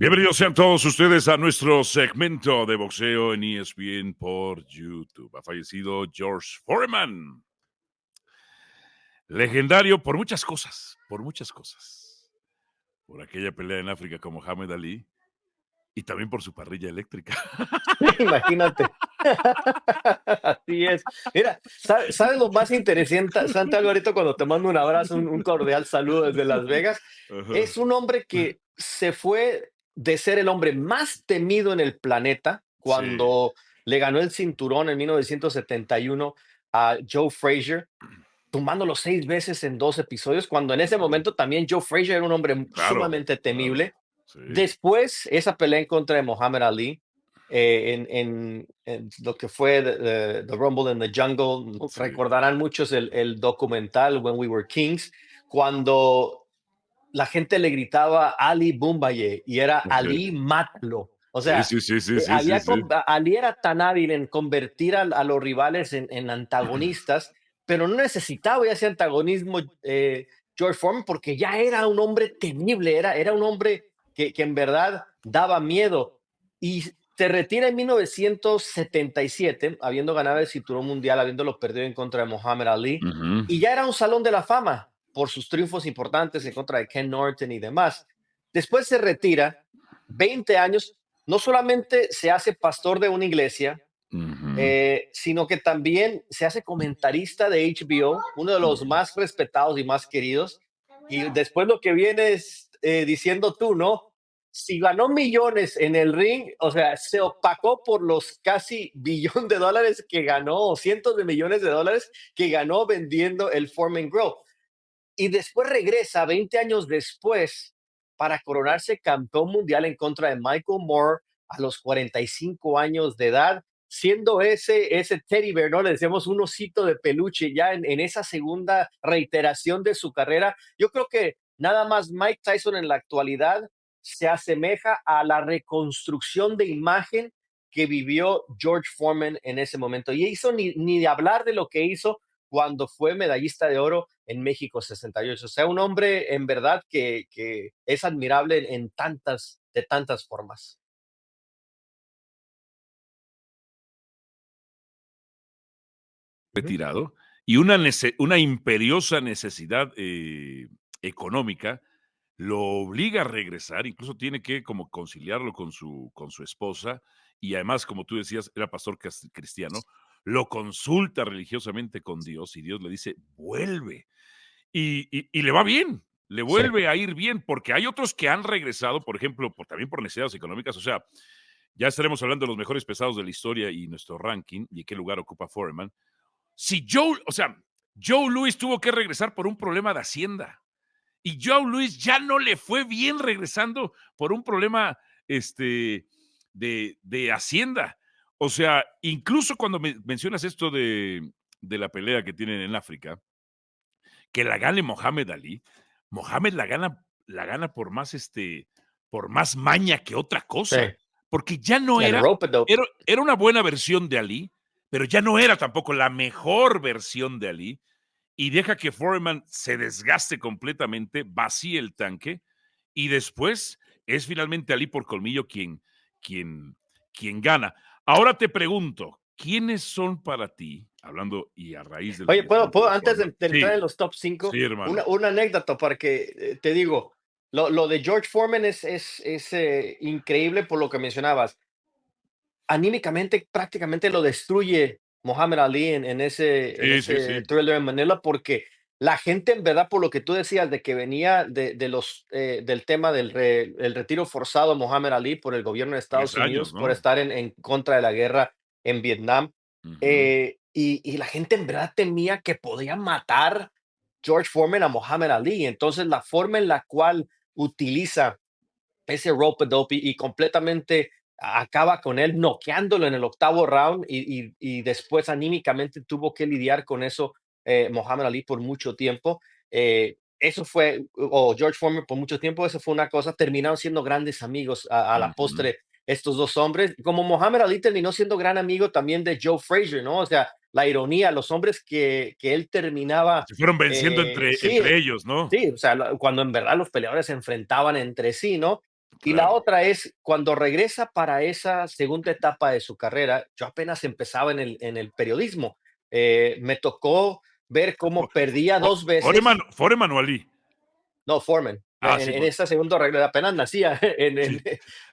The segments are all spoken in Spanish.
Bienvenidos sean todos ustedes a nuestro segmento de boxeo en ESPN por YouTube. Ha fallecido George Foreman, legendario por muchas cosas, por muchas cosas. Por aquella pelea en África con Muhammad Ali y también por su parrilla eléctrica. Imagínate. Así es. Mira, ¿sabes lo más interesante, Alvarito, cuando te mando un abrazo, un cordial saludo desde Las Vegas? Ajá. Es un hombre que se fue de ser el hombre más temido en el planeta Sí, cuando le ganó el cinturón en 1971 a Joe Frazier, tumbándolo 6 veces en 2 episodios, cuando en ese ujú, momento también Joe Frazier era un hombre claro, sumamente claro. temible. Sí, Después, esa pelea en contra de Muhammad Ali, en lo que fue The Rumble in the Jungle, sí, recordarán muchos el documental When We Were Kings, cuando la gente le gritaba Ali Bumbaye y era okey. Ali Mátalo. O Sí, sea, sí, sí, sí, sí, sí, sí. Ali era tan hábil en convertir a los rivales en antagonistas, pero no necesitaba ese antagonismo George Foreman porque ya era un hombre temible, era un hombre que en verdad daba miedo. Y se retira en 1977, habiendo ganado el cinturón mundial, habiéndolo perdido en contra de Muhammad Ali, Ujú. y ya era un salón de la fama por sus triunfos importantes en contra de Ken Norton y demás. Después se retira, 20 años, no solamente se hace pastor de una iglesia, Ujú, sino que también se hace comentarista de HBO, uno de los ujú. más respetados y más queridos. Y después lo que vienes diciendo tú, ¿no? Si ganó millones en el ring, o sea, se opacó por los casi billón de dólares que ganó, o cientos de millones de dólares que ganó vendiendo el Foreman Grill. Y después regresa 20 años después para coronarse campeón mundial en contra de Michael Moore a los 45 años de edad, siendo ese teddy bear, ¿no? Le decíamos un osito de peluche ya en esa segunda reiteración de su carrera. Yo creo que nada más Mike Tyson en la actualidad se asemeja a la reconstrucción de imagen que vivió George Foreman en ese momento. Y hizo ni de hablar de lo que hizo cuando fue medallista de oro en México 68. O sea, un hombre en verdad que es admirable de tantas formas. Ujú. Retirado y una imperiosa necesidad, económica lo obliga a regresar, incluso tiene que como conciliarlo con su esposa, y además, como tú decías, era pastor cristiano, lo consulta religiosamente con Dios, y Dios le dice: "Vuelve". Y le va bien, le Sí. vuelve a ir bien, porque hay otros que han regresado, por ejemplo, también por necesidades económicas, o sea, ya estaremos hablando de los mejores pesados de la historia y nuestro ranking, y qué lugar ocupa Foreman. Si Joe Louis tuvo que regresar por un problema de Hacienda y Joe Louis ya no le fue bien regresando por un problema de Hacienda. O sea, incluso cuando mencionas esto de la pelea que tienen en África, que la gane Mohamed Ali, Mohamed la gana por más maña que otra Sí, cosa, porque ya no el era, rope dope. era una buena versión de Ali, pero ya no era tampoco la mejor versión de Ali, y deja que Foreman se desgaste completamente, vacíe el tanque, y después es finalmente Ali por colmillo quien, quien gana. Ahora te pregunto, ¿quiénes son para ti, hablando y a raíz del Oye, fallecimiento ¿puedo de antes Foreman? de entrar Sí, en los top sí, 5 hermano. una anécdota para que te digo, lo de George Foreman es increíble por lo que mencionabas. Anímicamente prácticamente lo destruye Muhammad Ali en Sí, sí, ese sí, Thriller en Manila, porque la gente en verdad, por lo que tú decías de que venía del tema el retiro forzado a Muhammad Ali por el gobierno de 10 Estados años, Unidos, por ¿no? estar en contra de la guerra en Vietnam. Ujú. Y la gente en verdad temía que podía matar George Foreman a Muhammad Ali. Entonces, la forma en la cual utiliza ese rope dope y completamente acaba con él, noqueándolo en el octavo round y después anímicamente tuvo que lidiar con eso Muhammad Ali por mucho tiempo. Eso fue, o George Foreman por mucho tiempo, eso fue una cosa. Terminaron siendo grandes amigos a la Ujú. postre estos dos hombres, como Muhammad Ali terminó siendo gran amigo también de Joe Frazier, ¿no? O sea, la ironía, los hombres que él terminaba, Se fueron venciendo entre sí, ellos, ¿no? sí, o sea, cuando en verdad los peleadores se enfrentaban entre sí, ¿no? Y la Claro. otra es cuando regresa para esa segunda etapa de su carrera, yo apenas empezaba en el periodismo. Me tocó ver Fo cómo fo perdía fo 2 veces. Foreman o Ali. No, Foreman. Ah, sí, En esa segunda regla apenas nacía, sí.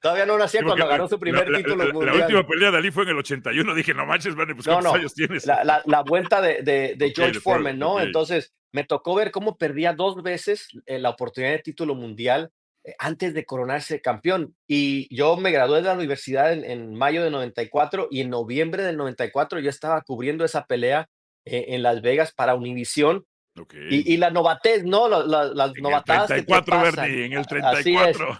todavía no Sí, nacía porque cuando ganó su primer título la mundial. última pelea de Ali fue en el 81. Dije: "No manches, Manny, pues, No, ¿cuántos no, años tienes?". la vuelta de Okey, George de Foreman, Foreman, ¿no? okey. Entonces, me tocó ver cómo perdía 2 veces, la oportunidad de título mundial, antes de coronarse campeón. Y yo me gradué de la universidad en mayo de 94 y en noviembre del 94 yo estaba cubriendo esa pelea, en Las Vegas para Univisión. Okey. Y la novatez, ¿no? Las En el novatadas que te 34, pasan. Bernie, en el Así es. 34.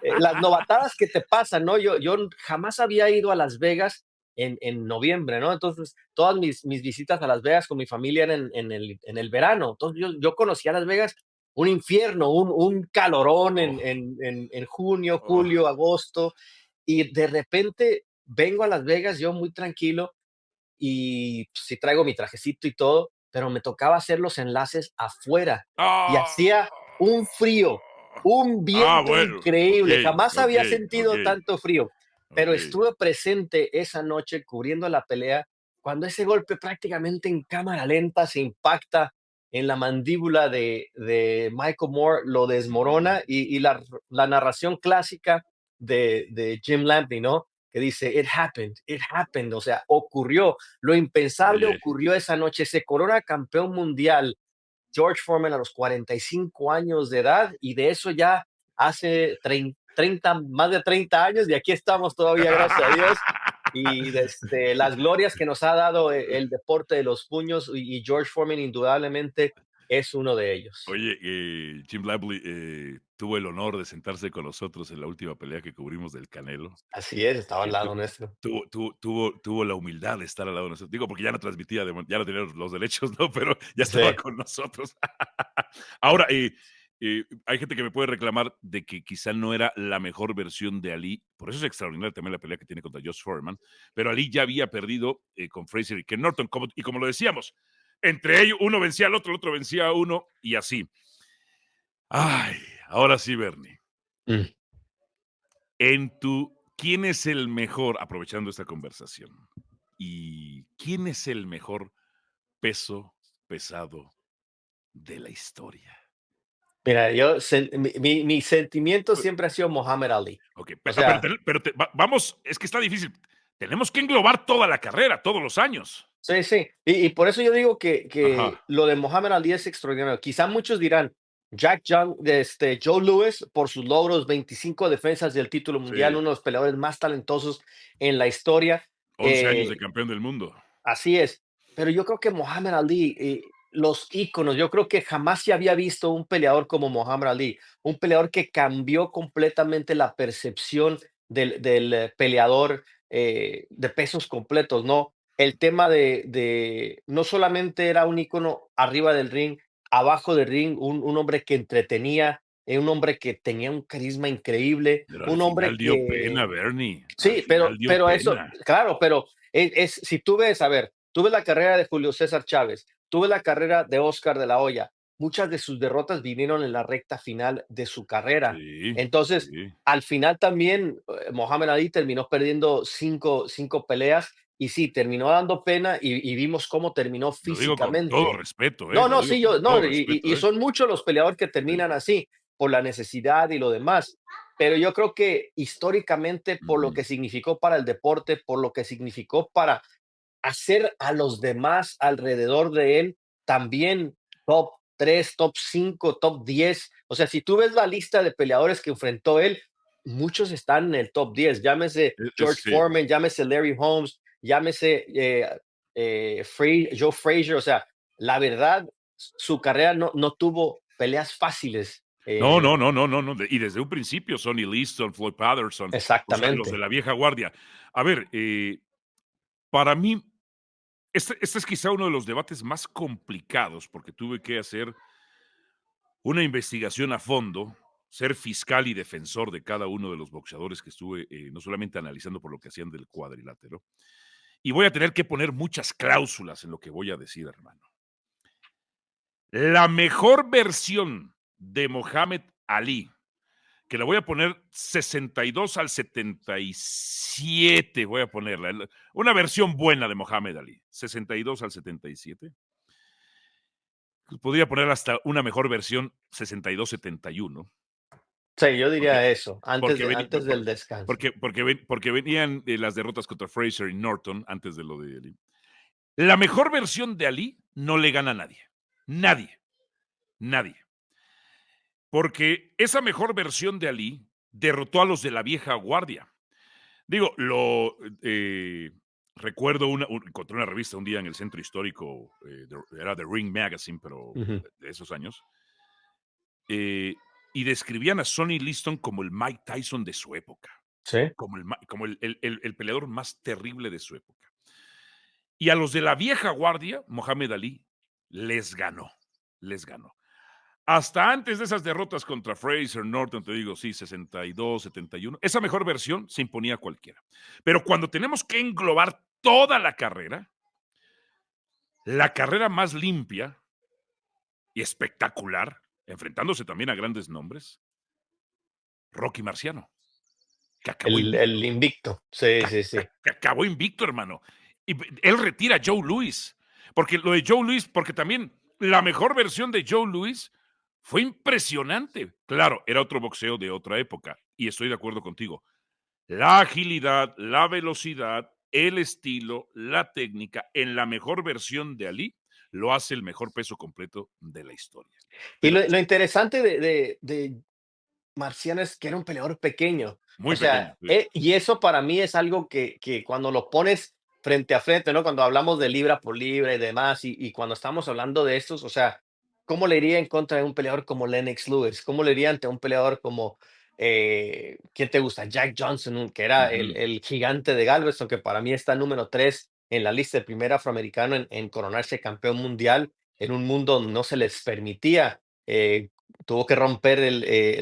Las novatadas que te pasan, ¿no? Yo jamás había ido a Las Vegas en noviembre, ¿no? Entonces, todas mis visitas a Las Vegas con mi familia eran en el verano. Entonces, yo conocía Las Vegas un infierno, un calorón Oh, en junio, oh. julio, agosto, y de repente vengo a Las Vegas, yo muy tranquilo, y pues, sí traigo mi trajecito y todo, pero me tocaba hacer los enlaces afuera y ¡Ah! hacía un frío, un Ah, viento bueno. increíble. Okey, Jamás había okey, sentido okey, tanto frío, pero okey. estuve presente esa noche cubriendo la pelea cuando ese golpe prácticamente en cámara lenta se impacta en la mandíbula de Michael Moore, lo desmorona y la narración clásica de Jim Lampley, ¿no? Que dice, it happened, o sea, ocurrió, lo impensable Oye, ocurrió esa noche, se corona campeón mundial George Foreman a los 45 años de edad y de eso ya hace 30, más de 30 años y aquí estamos todavía, gracias a Dios. Y desde las glorias que nos ha dado el deporte de los puños y George Foreman indudablemente es uno de ellos. oye, Jim Lampley, tuvo el honor de sentarse con nosotros en la última pelea que cubrimos del Canelo. Así es, estaba al Que lado nuestro. tuvo la humildad de estar al lado de nosotros. Digo, porque ya no transmitía, ya no tenía los derechos, ¿no? Pero ya Sí. estaba con nosotros. Ahora, hay gente que me puede reclamar de que quizá no era la mejor versión de Ali. Por eso es extraordinaria también la pelea que tiene contra Josh Foreman. Pero Ali ya había perdido con Fraser y Ken Norton. Y como lo decíamos, entre ellos uno vencía al otro, el otro vencía a uno y así. Ay, ahora sí, Bernie. Mm. ¿Quién es el mejor, aprovechando esta conversación, y quién es el mejor peso pesado de la historia? Mira, mi sentimiento siempre ha sido Muhammad Ali. Okey, O pero sea, vamos, es que está difícil. Tenemos que englobar toda la carrera, todos los años. sí, sí. Y por eso yo digo que Ajá, lo de Muhammad Ali es extraordinario. Quizá muchos dirán, Jack Young, Joe Louis, por sus logros, 25 defensas del título mundial, sí, uno de los peleadores más talentosos en la historia. 11 años de Eh, campeón del mundo. Así es. Pero yo creo que Muhammad Ali, los íconos, yo creo que jamás se había visto un peleador como Muhammad Ali, un peleador que cambió completamente la percepción del peleador de pesos completos, ¿no? El tema de no solamente era un ícono arriba del ring, abajo del ring, un hombre que entretenía, un hombre que tenía un carisma increíble, Pero al un hombre final dio que pena, Bernie, al sí, final dio pero eso, pena. claro, pero si tú ves, a ver, tú ves la carrera de Julio César Chávez, tú ves la carrera de Oscar de la Hoya, muchas de sus derrotas vinieron en la recta final de su carrera. Sí, Entonces, sí. al final también, Mohamed Ali terminó perdiendo cinco peleas y sí, terminó dando pena y vimos cómo terminó Lo digo con todo físicamente. respeto, No, lo no, digo sí, con yo, no, todo respeto, y son muchos los peleadores que sí. terminan así, por la necesidad y lo demás. Pero yo creo que históricamente, por lo Ujú. que significó para el deporte, por lo que significó para hacer a los demás alrededor de él también top 3, top 5, top 10. O sea, si tú ves la lista de peleadores que enfrentó él, muchos están en el top 10. Llámese George Sí. Foreman, llámese Larry Holmes, llámese Joe Frazier. O sea, la verdad, su carrera no tuvo peleas fáciles. No, no, no, no, no, no, y desde un principio, Sonny Liston, Floyd Patterson, o sea, los de Exactamente. la vieja guardia. A ver, para mí, este es quizá uno de los debates más complicados, porque tuve que hacer una investigación a fondo, ser fiscal y defensor de cada uno de los boxeadores que estuve, no solamente analizando por lo que hacían del cuadrilátero, y voy a tener que poner muchas cláusulas en lo que voy a decir, hermano. La mejor versión de Mohamed Ali que la voy a poner 62-77, voy a ponerla. Una versión buena de Mohamed Ali, 62-77. Podría poner hasta una mejor versión, 62-71. Sí, yo Porque, diría eso, porque, antes del descanso. porque venían las derrotas contra Fraser y Norton antes de lo de Ali. La mejor versión de Ali no le gana a nadie. Nadie. Nadie. Porque esa mejor versión de Ali derrotó a los de la vieja guardia. Digo, recuerdo, encontré una revista un día en el centro histórico, era The Ring Magazine, pero Ujú. de esos años, y describían a Sonny Liston como el Mike Tyson de su época, Sí. como el peleador más terrible de su época. Y a los de la vieja guardia, Mohamed Ali les ganó, les ganó. Hasta antes de esas derrotas contra Fraser, Norton, te digo, sí, 62, 71, esa mejor versión se imponía a cualquiera. Pero cuando tenemos que englobar toda la carrera más limpia y espectacular, enfrentándose también a grandes nombres, Rocky Marciano, que acabó El invicto, invicto. Sí, sí, sí. que acabó invicto, hermano. Y él retira a Joe Louis, porque lo de Joe Louis, porque también la mejor versión de Joe Louis fue impresionante. Claro, era otro boxeo de otra época, y estoy de acuerdo contigo. La agilidad, la velocidad, el estilo, la técnica, en la mejor versión de Ali, lo hace el mejor peso completo de la historia. Y Pero lo interesante de Marciano es que era un peleador pequeño. O muy pequeño, sea, sí. y eso para mí es algo que cuando lo pones frente a frente, ¿no? Cuando hablamos de libra por libra y demás, y cuando estamos hablando de estos, o sea, ¿cómo le iría en contra de un peleador como Lennox Lewis? ¿Cómo le iría ante un peleador como, ¿quién te gusta? Jack Johnson, que era Ujú. el gigante de Galveston, que para mí está número 3 en la lista, el primer afroamericano en coronarse campeón mundial en un mundo donde no se les permitía tuvo que romper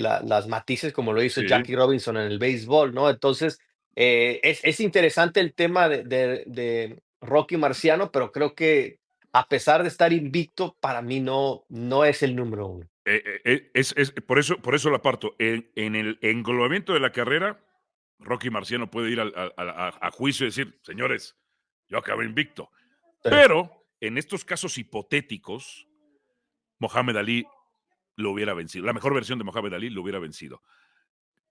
las matices como lo hizo Sí. Jackie Robinson en el béisbol, ¿no? Entonces, es interesante el tema de Rocky Marciano, pero creo que a pesar de estar invicto, para mí no es el número uno. Por eso la parto. En el englobamiento de la carrera, Rocky Marciano puede ir a juicio y decir, señores, yo acabé invicto. Sí, Pero en estos casos hipotéticos, Mohamed Ali lo hubiera vencido. La mejor versión de Mohamed Ali lo hubiera vencido.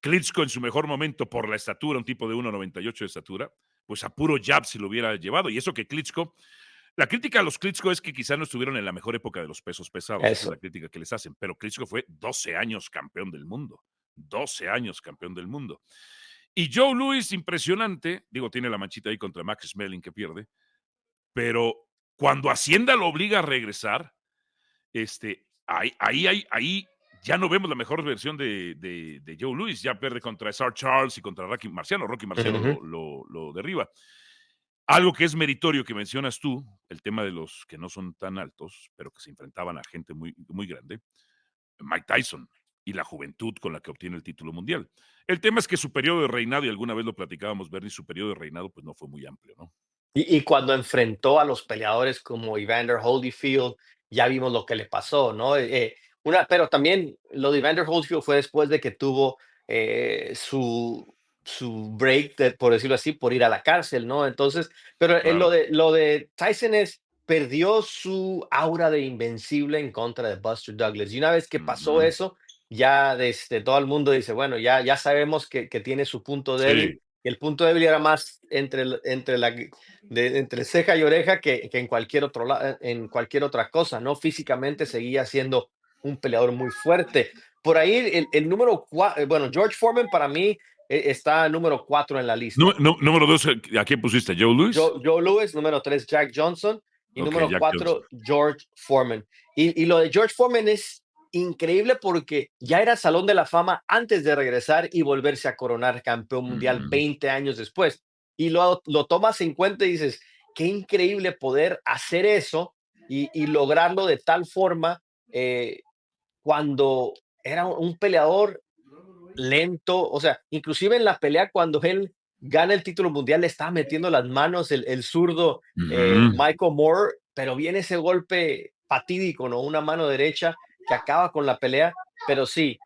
Klitschko en su mejor momento por la estatura, un tipo de 1,98 de estatura, pues a puro jab si lo hubiera llevado. Y eso que Klitschko, la crítica a los Klitschko es que quizá no estuvieron en la mejor época de los pesos pesados. Esa es la eso. crítica que les hacen. Pero Klitschko fue 12 años campeón del mundo. 12 años campeón del mundo. Y Joe Louis, impresionante, digo, tiene la manchita ahí contra Max Schmeling que pierde, pero cuando Hacienda lo obliga a regresar, ahí ya no vemos la mejor versión de Joe Louis, ya pierde contra Sar Charles y contra Rocky Marciano Ujú. lo derriba. Algo que es meritorio que mencionas tú, el tema de los que no son tan altos, pero que se enfrentaban a gente muy, muy grande, Mike Tyson y la juventud con la que obtiene el título mundial. El tema es que su periodo de reinado, y alguna vez lo platicábamos, Bernie, su periodo de reinado pues no fue muy amplio, ¿no? Y cuando enfrentó a los peleadores como Evander Holyfield, ya vimos lo que le pasó, ¿no? Pero también lo de Evander Holyfield fue después de que tuvo su break, por decirlo así, por ir a la cárcel, ¿no? Entonces, pero Claro. lo de Tyson es, perdió su aura de invencible en contra de Buster Douglas. Y una vez que pasó Ujú. eso, ya desde todo el mundo dice, bueno, ya sabemos que tiene su punto débil. Sí. Y el punto débil era más entre ceja y oreja que en cualquier en cualquier otra cosa, ¿no? Físicamente seguía siendo un peleador muy fuerte. Por ahí el número 4, bueno, George Foreman para mí está número 4 en la lista. Número 2, ¿a quién pusiste? ¿Joe Louis? Joe Louis, número 3 Jack Johnson y Ok, número Jack Johnson. 4 George Foreman. Y lo de George Foreman es increíble porque ya era Salón de la Fama antes de regresar y volverse a coronar campeón mundial Ujú. 20 años después. Y lo tomas en cuenta y dices, qué increíble poder hacer eso y lograrlo de tal forma cuando era un peleador lento, o sea, inclusive en la pelea cuando él gana el título mundial le estaba metiendo las manos el zurdo Ujú. Michael Moore, pero viene ese golpe fatídico, ¿no? Una mano derecha que acaba con la pelea, pero sí,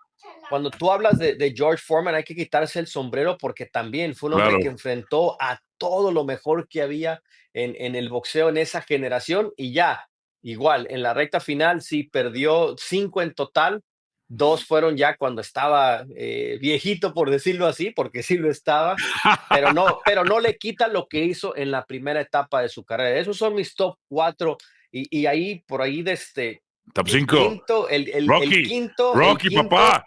cuando tú hablas de George Foreman, hay que quitarse el sombrero porque también fue un hombre Claro. que enfrentó a todo lo mejor que había en el boxeo en esa generación y ya, igual, en la recta final sí perdió 5 en total, 2 fueron ya cuando estaba viejito, por decirlo así, porque sí lo estaba, pero no le quita lo que hizo en la primera etapa de su carrera. Esos son mis top 4 y ahí, por ahí, de Top el 5. quinto, Rocky. el Rocky, quinto papá.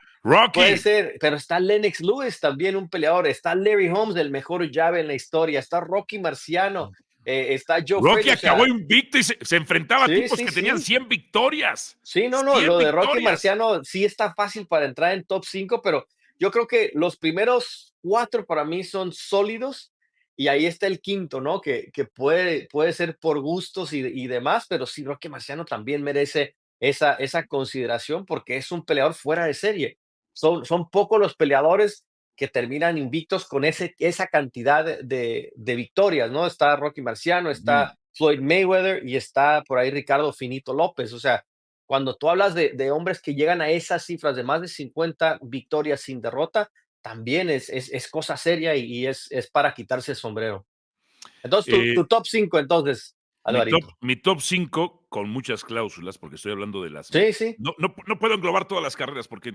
puede Rocky. ser, pero está Lennox Lewis, también un peleador, está Larry Holmes, el mejor llave en la historia, está Rocky Marciano, está Joe Rocky Frazier, o acabó sea, invicto y se enfrentaba a sí, tipos sí, que tenían sí. 100 victorias. Sí, no, no, 100 lo de Rocky victorias. Marciano sí está fácil para entrar en top 5, pero yo creo que los primeros 4 para mí son sólidos y ahí está el quinto, ¿no? Que puede ser por gustos y demás, pero sí, Rocky Marciano también merece esa consideración porque es un peleador fuera de serie. Son pocos los peleadores que terminan invictos con esa cantidad de victorias, ¿no? Está Rocky Marciano, Ujú. está Floyd Mayweather y está por ahí Ricardo Finito López. O sea, cuando tú hablas de hombres que llegan a esas cifras de más de 50 victorias sin derrota, también es cosa seria y es para quitarse el sombrero. Entonces, tu Eh, top 5 entonces, Alvarito. mi top 5 con muchas cláusulas, porque estoy hablando de las. Sí, sí, No puedo englobar todas las carreras, porque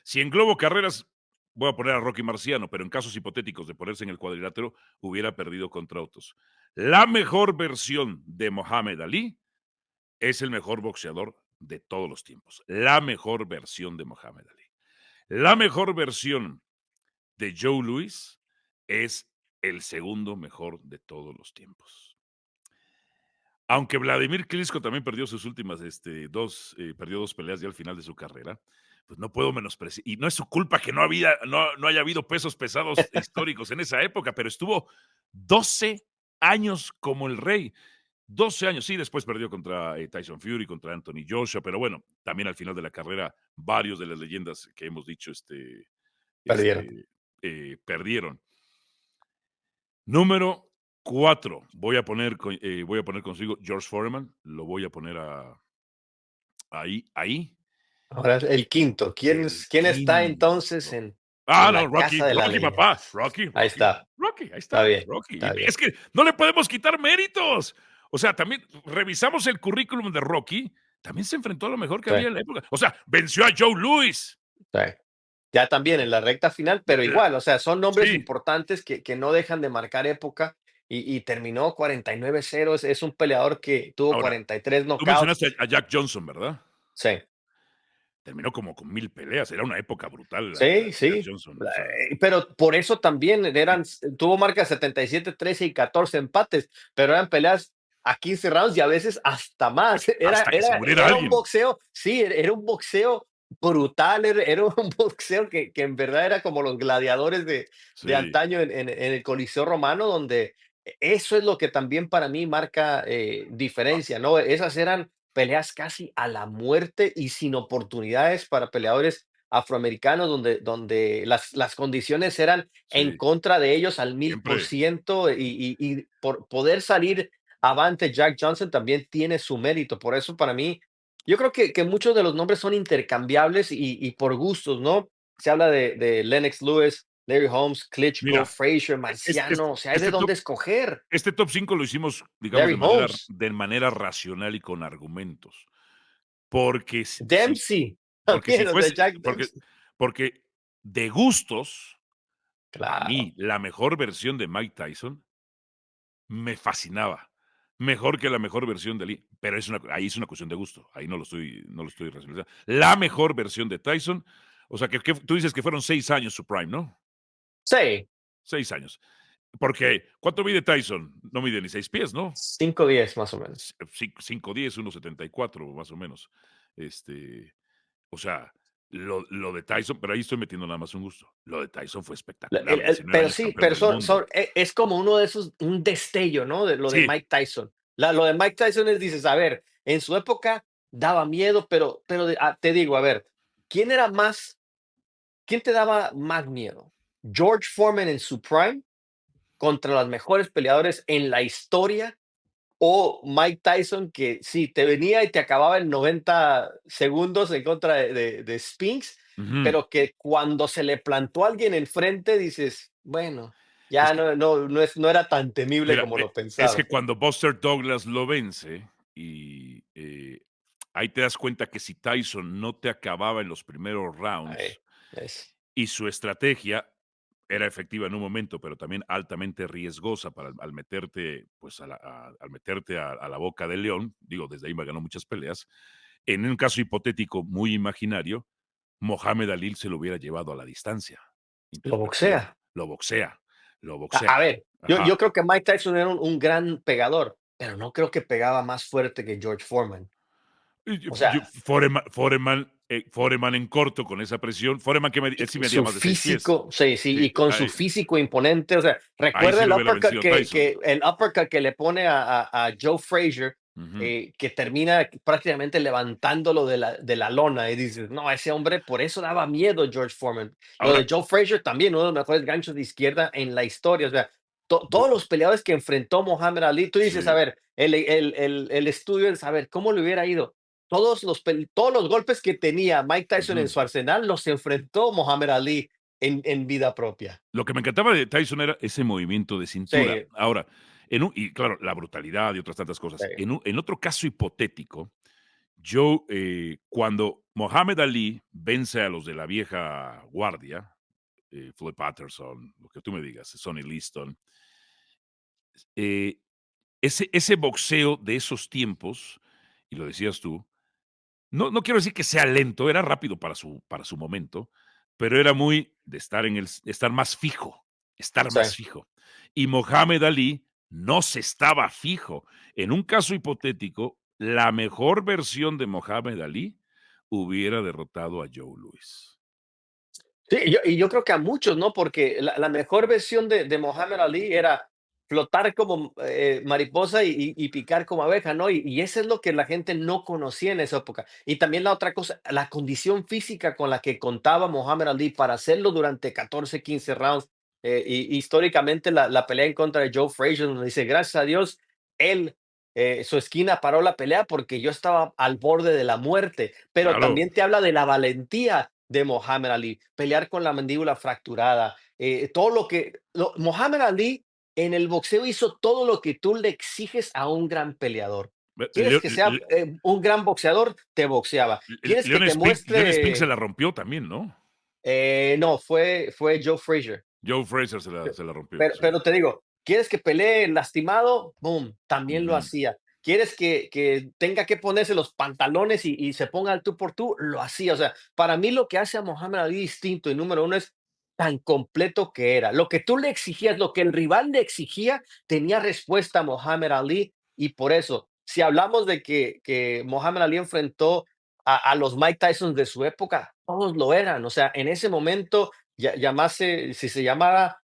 si englobo carreras, voy a poner a Rocky Marciano, pero en casos hipotéticos de ponerse en el cuadrilátero, hubiera perdido contra otros. La mejor versión de Mohamed Ali es el mejor boxeador de todos los tiempos. La mejor versión de Mohamed Ali. La mejor versión de Joe Louis es el segundo mejor de todos los tiempos. Aunque Vladimir Klitschko también perdió sus últimas, perdió 2 peleas ya al final de su carrera, pues no puedo menospreciar, y no es su culpa que no haya habido pesos pesados históricos en esa época, pero estuvo 12 años como el rey. 12 años, sí, después perdió contra Tyson Fury, contra Anthony Joshua, pero bueno, también al final de la carrera, varios de las leyendas que hemos dicho, perdieron. perdieron. Número 4, voy a poner consigo George Foreman, lo voy a poner ahí. Ahora el quinto. El ¿Quién está entonces quinto. en No, la casa de las Rocky, papá, leyendas? Ahí está, Rocky, ahí está está, bien, Rocky. está Y bien. es que no le podemos quitar méritos. O sea, también revisamos el currículum de Rocky, también se enfrentó a lo mejor que Sí, había en la época. O sea, venció a Joe Louis. sí. Ya también en la recta final, pero La igual, o sea, son nombres Sí, importantes que no dejan de marcar época y terminó 49-0. Es un peleador que tuvo ahora, 43 tú knockouts. mencionaste a Jack Johnson, ¿verdad? Sí, Terminó como con 1000 peleas, era una época brutal la sí, de Jack sí. Johnson, o sea, Pero por eso también tuvo marcas 77, 13 y 14 empates, pero eran peleas a 15 rounds y a veces hasta más. hasta que se muriera Era un alguien. boxeo, sí, era un boxeo brutal, era un boxeo que en verdad era como los gladiadores de Sí, antaño en el Coliseo Romano, donde eso es lo que también para mí marca diferencia, ¿no? Esas eran peleas casi a la muerte y sin oportunidades para peleadores afroamericanos, donde las condiciones eran en sí, contra de ellos al mil por siempre, ciento y por poder salir avante Jack Johnson también tiene su mérito. Por eso para mí, yo creo que muchos de los nombres son intercambiables y por gustos, ¿no? Se habla de Lennox Lewis, Larry Holmes, Klitschko, mira, Frazier, es Marciano, o sea, hay de este top dónde escoger. Este top 5 lo hicimos, digamos, Larry Holmes, de manera racional y con argumentos. Porque Dempsey, si también, o sea, fuese Jack Dempsey. porque de gustos, a Claro. mí, la mejor versión de Mike Tyson me fascinaba. Mejor que la mejor versión de Lee, pero ahí es una cuestión de gusto, ahí no lo estoy racionalizando. La mejor versión de Tyson, o sea, que tú dices que fueron 6 años su prime, ¿no? Sí, 6 años. Porque, ¿cuánto mide Tyson? No mide ni 6 pies, ¿no? 5'10" más o menos. 5'10", 1.74 más o menos. Este, o sea, lo de Tyson, pero ahí estoy metiendo nada más un gusto. Lo de Tyson fue espectacular, 19 Pero años sí, campeón pero del mundo. es como uno de esos, un destello, ¿no? De lo de Sí, Mike Tyson. Lo de Mike Tyson es, dices, a ver, en su época daba miedo, pero te digo, a ver, ¿quién era más, quién te daba más miedo? ¿George Foreman en su prime contra los mejores peleadores en la historia? ¿O Mike Tyson que sí, te venía y te acababa en 90 segundos en contra de Spinks? Ujú. pero que cuando se le plantó alguien enfrente dices, bueno, Es ya que, no era tan temible mira, como lo es que pensaba. cuando Buster Douglas lo vence y, ahí te das cuenta que si Tyson no te acababa en los primeros Ay, rounds es y su estrategia era efectiva en un momento, pero también altamente riesgosa para al meterte, pues, al meterte a la boca del león, digo, desde ahí me ganó muchas peleas. En un caso hipotético muy imaginario, Mohamed Ali se lo hubiera llevado a la distancia, lo interprétalo, boxea. lo boxea, lo A boxea. a ver, Ajá. yo creo que Mike Tyson era un gran pegador, pero no creo que pegaba más fuerte que George Foreman. Y yo O sea, Foreman en corto con esa presión, Foreman que y él sí medía más de 6 pies. sí, Sí, y con su físico imponente, o sea, ahí recuerda sí el lo hubiera uppercut vencido Tyson. que el uppercut que le pone a Joe Frazier, Ujú. que termina prácticamente levantándolo de la lona, y dices: "No, ese hombre por eso daba miedo George Foreman". Lo Ahora, de Joe Frazier también, uno de los mejores ganchos de izquierda en la historia, o sea, vo todos los peleadores que enfrentó Mohamed Ali, tú dices: "A sí, ver, el estudio es, a ver, ¿cómo le hubiera ido?". Todos los golpes que tenía Mike Tyson en ujú. su arsenal los enfrentó Mohamed Ali en vida propia. Lo que me encantaba de Tyson era ese movimiento de cintura. Sí, Ahora, y claro, la brutalidad y otras tantas cosas. sí. En otro caso hipotético, yo, cuando Mohamed Ali vence a los de la vieja guardia, Floyd Patterson, lo que tú me digas, Sonny Liston, eh, ese boxeo de esos tiempos, y lo decías tú, no quiero decir que sea lento, era rápido para su momento, pero era muy de estar estar más fijo, estar Sí. más fijo. Y Mohamed Ali no se estaba fijo. En un caso hipotético, la mejor versión de Mohamed Ali hubiera derrotado a Joe Louis. Sí, yo creo que a muchos, ¿no? Porque la mejor versión de Mohamed Ali era flotar como mariposa y picar como abeja, ¿no? Y eso es lo que la gente no conocía en esa época. Y también la otra cosa, la condición física con la que contaba Mohamed Ali para hacerlo durante 14 15 rounds. Y históricamente la pelea en contra de Joe Frazier, donde dice, gracias a Dios, él, su esquina paró la pelea porque yo estaba al borde de la muerte. Pero Claro, también te habla de la valentía de Mohamed Ali, pelear con la mandíbula fracturada, todo Mohamed Ali en el boxeo hizo todo lo que tú le exiges a un gran peleador. ¿Quieres Leo que sea un gran boxeador? Te boxeaba. ¿Quieres que te Leon Spinks se muestre? la rompió también, ¿no? No, fue Joe Frazier. Joe Frazier se la rompió, sí. Pero te digo, ¿quieres que pelee lastimado? Boom, también lo Ujú. hacía. ¿Quieres que tenga que ponerse los pantalones y se ponga al tú por tú? Lo hacía. O sea, para mí lo que hace a Mohamed Ali distinto y número uno es tan completo que era. Lo que tú le exigías, lo que el rival le exigía, tenía respuesta a Mohamed Ali. Y por eso, si hablamos de que Mohamed Ali enfrentó a los Mike Tyson de su época, todos lo eran. O sea, en ese momento, llamase, si se llamara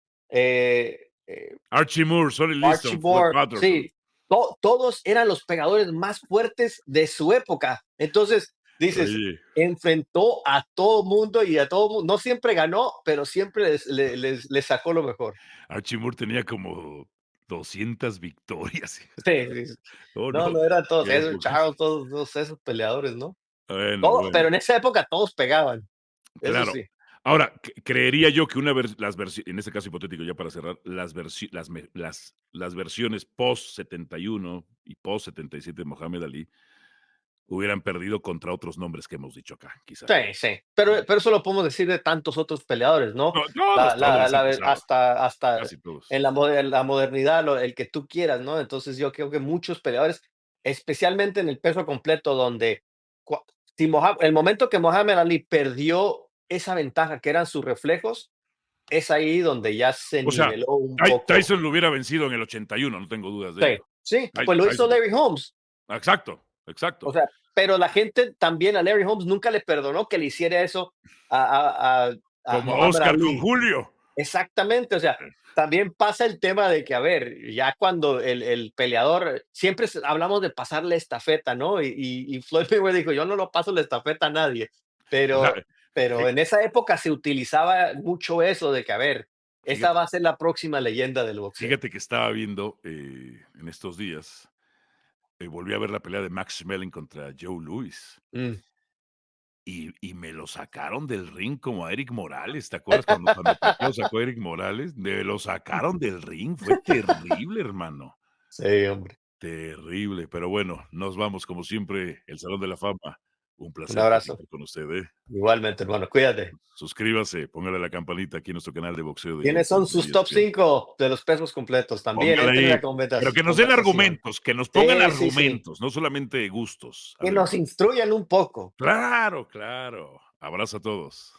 Archie Moore, Sonny Archie Liston, Floyd Moore, Patterson. sí, todos eran los pegadores más fuertes de su época. Entonces, dices, Oye, enfrentó a todo mundo y a todo mundo, no siempre ganó, pero siempre les sacó lo mejor. Archie Moore tenía como 200 victorias. Sí, sí. Oh, No, no, no eran todos, qué esos poquito. Charles, todos esos peleadores, ¿no? Bueno, Todo, bueno, pero en esa época todos pegaban, eso claro. sí. Ahora, creería yo que las versiones, en este caso hipotético, ya para cerrar, las versiones post 71 y post 77 de Mohamed Ali hubieran perdido contra otros nombres que hemos dicho acá, quizá. Sí, sí, pero eso lo podemos decir de tantos otros peleadores, ¿no? No, todos han pasado, Hasta casi todos. en la modernidad, el que tú quieras, ¿no? Entonces, yo creo que muchos peleadores, especialmente en el peso completo, donde cua si el momento que Mohamed Ali perdió esa ventaja, que eran sus reflejos, es ahí donde ya se O sea, niveló un poco. Tyson lo hubiera vencido en el 81, no tengo dudas de Sí, ello. sí, pues lo hizo Tyson, Larry Holmes. exacto, O exacto. sea, pero la gente también a Larry Holmes nunca le perdonó que le hiciera eso a Como Mohamed Oscar con Ali. Julio. Exactamente, o sea, también pasa el tema de que, a ver, ya cuando el peleador, siempre hablamos de pasar la estafeta, ¿no? Y Floyd Mayweather dijo, yo no lo paso la estafeta a nadie, O sea, pero fi en esa época se utilizaba mucho eso de que, a ver, esa fíjate va a ser la próxima leyenda del boxeo. fíjate que estaba viendo, en estos días, volví a ver la pelea de Max Schmeling contra Joe Louis. Mm, y me lo sacaron del ring como a Eric Morales, ¿te acuerdas cuando Pacquiao sacó a Eric Morales? Me lo sacaron del ring, fue terrible, hermano, Sí, hombre. terrible, pero bueno, nos vamos como siempre, el Salón de la Fama. Un Un placer abrazo. platicar con usted, ¿eh? Igualmente, hermano, cuídate. Suscríbase, póngale la campanita aquí en nuestro canal de boxeo de ¿Quiénes YouTube son de sus top ESPN. 5 de los pesos completos? También Póngale entren ahí, a pero que nos den conversación. argumentos, que nos pongan Sí, sí, sí. argumentos, no solamente gustos. Que nos Ándele. instruyan un poco. Claro, claro. Abrazo a todos.